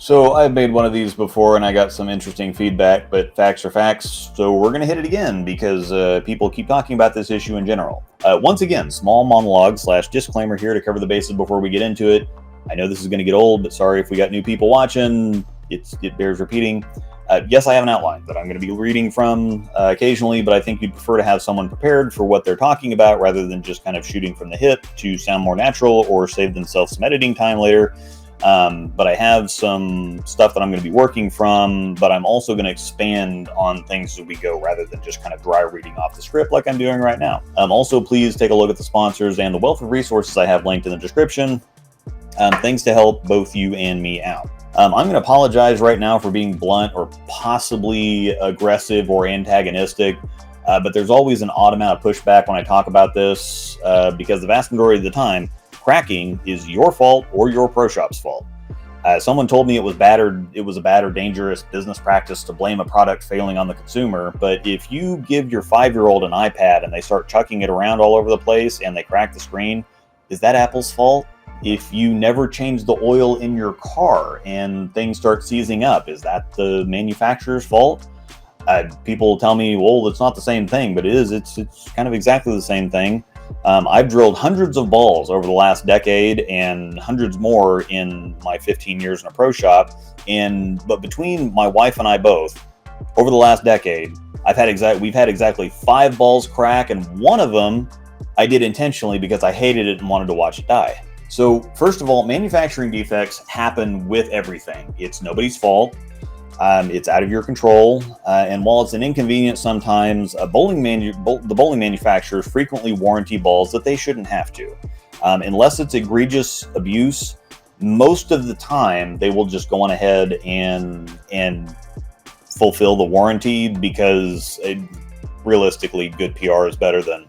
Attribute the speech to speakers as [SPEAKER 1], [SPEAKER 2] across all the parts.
[SPEAKER 1] So I've made one of these before and I got some interesting feedback, but facts are facts. So we're going to hit it again because people keep talking about this issue in general. Once again, small monologue / disclaimer here to cover the bases before we get into it. I know this is going to get old, but sorry if we got new people watching. It bears repeating. Yes, I have an outline that I'm going to be reading from occasionally, but I think you'd prefer to have someone prepared for what they're talking about rather than just kind of shooting from the hip to sound more natural or save themselves some editing time later. But I have some stuff that I'm going to be working from, but I'm also going to expand on things as we go rather than just kind of dry reading off the script like I'm doing right now. Also, please take a look at the sponsors and the wealth of resources I have linked in the description. Things to help both you and me out. I'm going to apologize right now for being blunt or possibly aggressive or antagonistic, but there's always an odd amount of pushback when I talk about this because the vast majority of the time, cracking is your fault or your pro shop's fault. Someone told me it was a bad or dangerous business practice to blame a product failing on the consumer, but if you give your 5-year-old an iPad and they start chucking it around all over the place and they crack the screen, is that Apple's fault? If you never change the oil in your car and things start seizing up, is that the manufacturer's fault? People tell me, well, it's not the same thing, but it is. It's kind of exactly the same thing. I've drilled hundreds of balls over the last decade and hundreds more in my 15 years in a pro shop. But between my wife and I both, over the last decade, we've had exactly 5 balls crack, and one of them I did intentionally because I hated it and wanted to watch it die. So first of all, manufacturing defects happen with everything. It's nobody's fault. It's out of your control. And while it's an inconvenience sometimes, the bowling manufacturers frequently warranty balls that they shouldn't have to. Unless it's egregious abuse, most of the time they will just go on ahead and fulfill the warranty because realistically, good PR is better than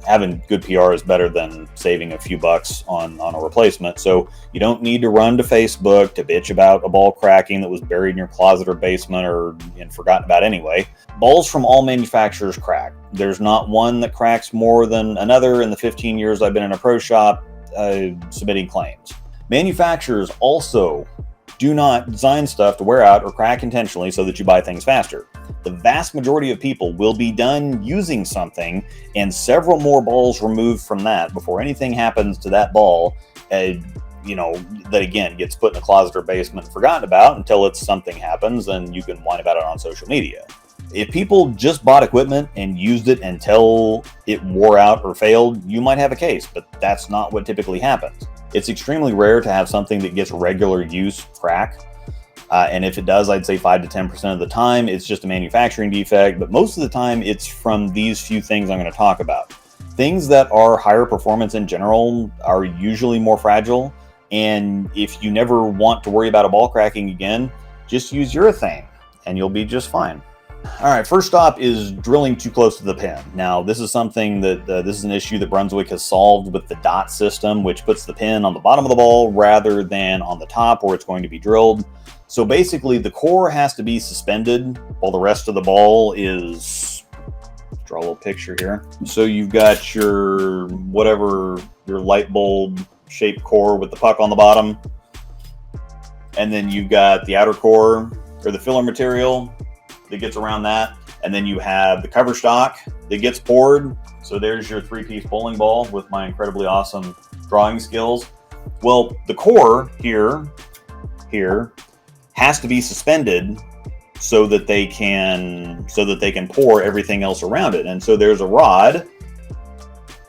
[SPEAKER 1] having good PR is better than saving a few bucks on a replacement. So you don't need to run to Facebook to bitch about a ball cracking that was buried in your closet or basement and forgotten about anyway. Balls from all manufacturers crack. There's not one that cracks more than another in the 15 years I've been in a pro shop submitting claims. Manufacturers also do not design stuff to wear out or crack intentionally so that you buy things faster. The vast majority of people will be done using something and several more balls removed from that before anything happens to that ball, that again gets put in a closet or basement and forgotten about until something happens and you can whine about it on social media. If people just bought equipment and used it until it wore out or failed, you might have a case, but that's not what typically happens. It's extremely rare to have something that gets regular use crack. And if it does, I'd say 5 to 10% of the time, it's just a manufacturing defect. But most of the time, it's from these few things I'm going to talk about. Things that are higher performance in general are usually more fragile. And if you never want to worry about a ball cracking again, just use urethane and you'll be just fine. All right, first stop is drilling too close to the pin. Now, this is something that this is an issue that Brunswick has solved with the dot system, which puts the pin on the bottom of the ball rather than on the top where it's going to be drilled. So basically, the core has to be suspended while the rest of the ball is, draw a little picture here. So you've got your light bulb shaped core with the puck on the bottom. And then you've got the outer core or the filler material that gets around that, and then you have the cover stock that gets poured. So there's your 3-piece bowling ball with my incredibly awesome drawing skills. Well, the core here has to be suspended so that they can pour everything else around it. And so there's a rod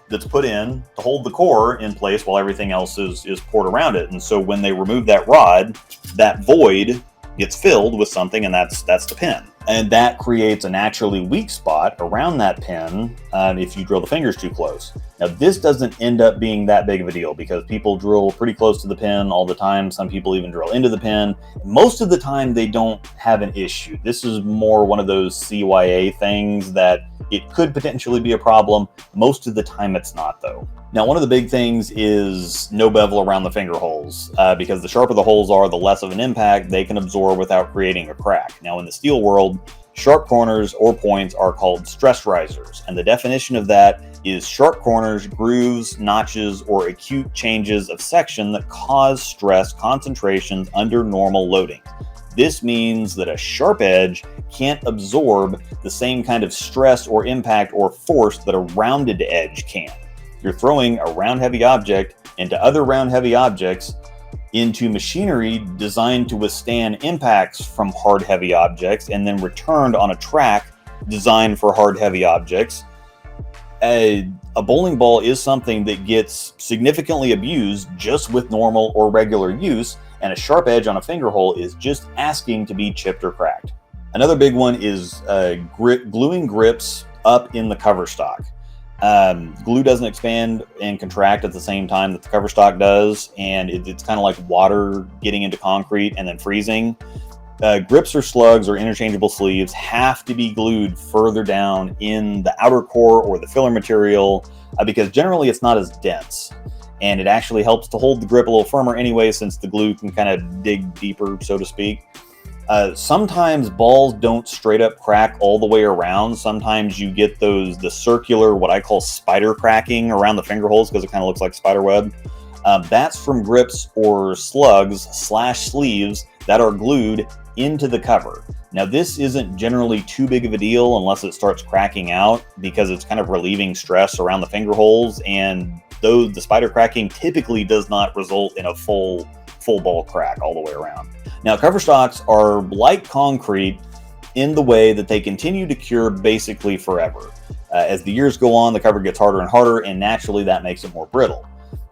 [SPEAKER 1] that's put in to hold the core in place while everything else is poured around it. And so when they remove that rod, that void gets filled with something, and that's the pin. And that creates a naturally weak spot around that pin if you drill the fingers too close. Now, this doesn't end up being that big of a deal because people drill pretty close to the pin all the time. Some people even drill into the pin. Most of the time, they don't have an issue. This is more one of those CYA things that it could potentially be a problem. Most of the time, it's not, though. Now, one of the big things is no bevel around the finger holes because the sharper the holes are, the less of an impact they can absorb without creating a crack. Now, in the steel world, sharp corners or points are called stress risers, and the definition of that is sharp corners, grooves, notches, or acute changes of section that cause stress concentrations under normal loading. This means that a sharp edge can't absorb the same kind of stress or impact or force that a rounded edge can. You're throwing a round heavy object into other round heavy objects into machinery designed to withstand impacts from hard heavy objects and then returned on a track designed for hard heavy objects. A bowling ball is something that gets significantly abused just with normal or regular use, and a sharp edge on a finger hole is just asking to be chipped or cracked. Another big one is gluing grips up in the cover stock. Glue doesn't expand and contract at the same time that the cover stock does, and it's kind of like water getting into concrete and then freezing. Grips or slugs or interchangeable sleeves have to be glued further down in the outer core or the filler material because generally it's not as dense, and it actually helps to hold the grip a little firmer anyway, since the glue can kind of dig deeper, so to speak. Sometimes balls don't straight up crack all the way around. Sometimes you get the circular, what I call spider cracking around the finger holes because it kind of looks like spider web. That's from grips or slugs/sleeves that are glued into the cover. Now, this isn't generally too big of a deal unless it starts cracking out, because it's kind of relieving stress around the finger holes, and though the spider cracking typically does not result in a full ball crack all the way around. Now, cover stocks are like concrete in the way that they continue to cure basically forever. As the years go on, the cover gets harder and harder, and naturally that makes it more brittle.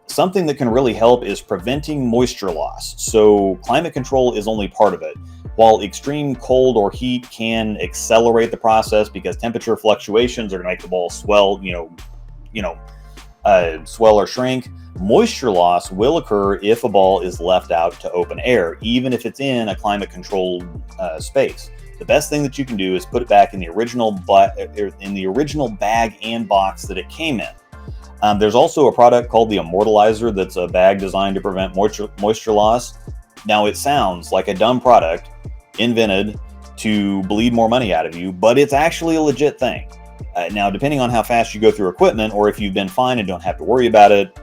[SPEAKER 1] Something that can really help is preventing moisture loss. So climate control is only part of it. While extreme cold or heat can accelerate the process because temperature fluctuations are going to make the ball swell, swell or shrink, moisture loss will occur if a ball is left out to open air, even if it's in a climate-controlled space. The best thing that you can do is put it back in the original bag and box that it came in. There's also a product called the Immortalizer that's a bag designed to prevent moisture loss. Now, it sounds like a dumb product invented to bleed more money out of you, but it's actually a legit thing. Now, depending on how fast you go through equipment, or if you've been fine and don't have to worry about it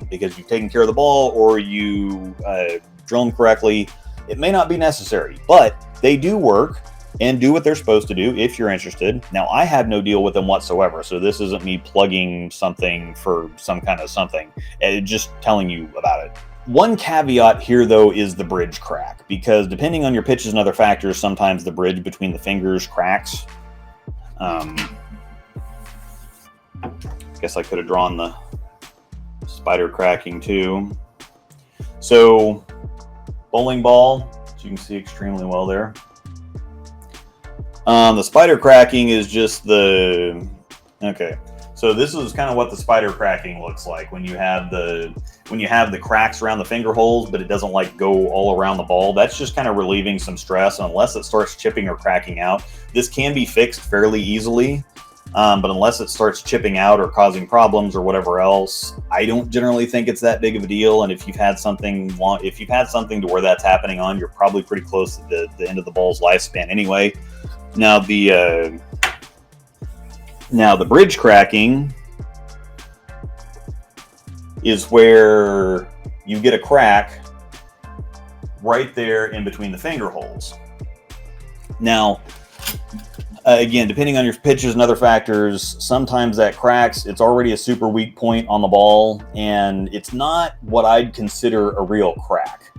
[SPEAKER 1] because you've taken care of the ball or you drill them correctly, it may not be necessary, but they do work and do what they're supposed to do if you're interested. Now, I have no deal with them whatsoever, so this isn't me plugging something for some kind of something, just telling you about it. One caveat here, though, is the bridge crack, because depending on your pitches and other factors, sometimes the bridge between the fingers cracks. Guess I could have drawn the spider cracking too. So, bowling ball, as you can see extremely well there. The spider cracking is just okay. So this is kind of what the spider cracking looks like when you have the cracks around the finger holes, but it doesn't like go all around the ball. That's just kind of relieving some stress. Unless it starts chipping or cracking out, this can be fixed fairly easily. But unless it starts chipping out or causing problems or whatever else, I don't generally think it's that big of a deal. And if you've had something to where that's happening on, you're probably pretty close to the end of the ball's lifespan anyway. Now the bridge cracking is where you get a crack right there in between the finger holes. Now, again, depending on your pitches and other factors, sometimes that cracks. It's already a super weak point on the ball, and it's not what I'd consider a real crack.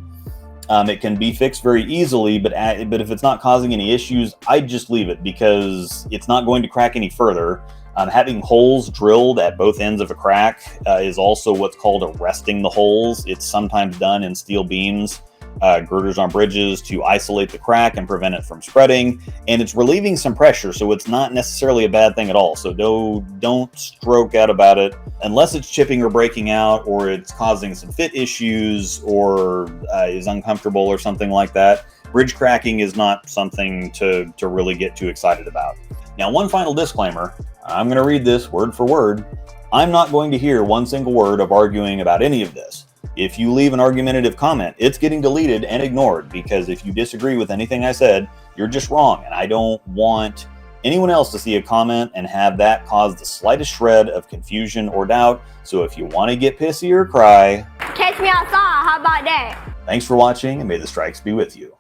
[SPEAKER 1] It can be fixed very easily, but if it's not causing any issues, I'd just leave it because it's not going to crack any further. Having holes drilled at both ends of a crack is also what's called arresting the holes. It's sometimes done in steel beams, girders on bridges to isolate the crack and prevent it from spreading, and it's relieving some pressure, so it's not necessarily a bad thing at all. So don't stroke out about it unless it's chipping or breaking out, or it's causing some fit issues, or is uncomfortable or something like that. Bridge cracking is not something to really get too excited about. Now, one final disclaimer. I'm going to read this word for word. I'm not going to hear one single word of arguing about any of this. If you leave an argumentative comment, it's getting deleted and ignored, because if you disagree with anything I said, you're just wrong, and I don't want anyone else to see a comment and have that cause the slightest shred of confusion or doubt. So if you want to get pissy or cry,
[SPEAKER 2] catch me outside, how about that?
[SPEAKER 1] Thanks for watching, and may the strikes be with you.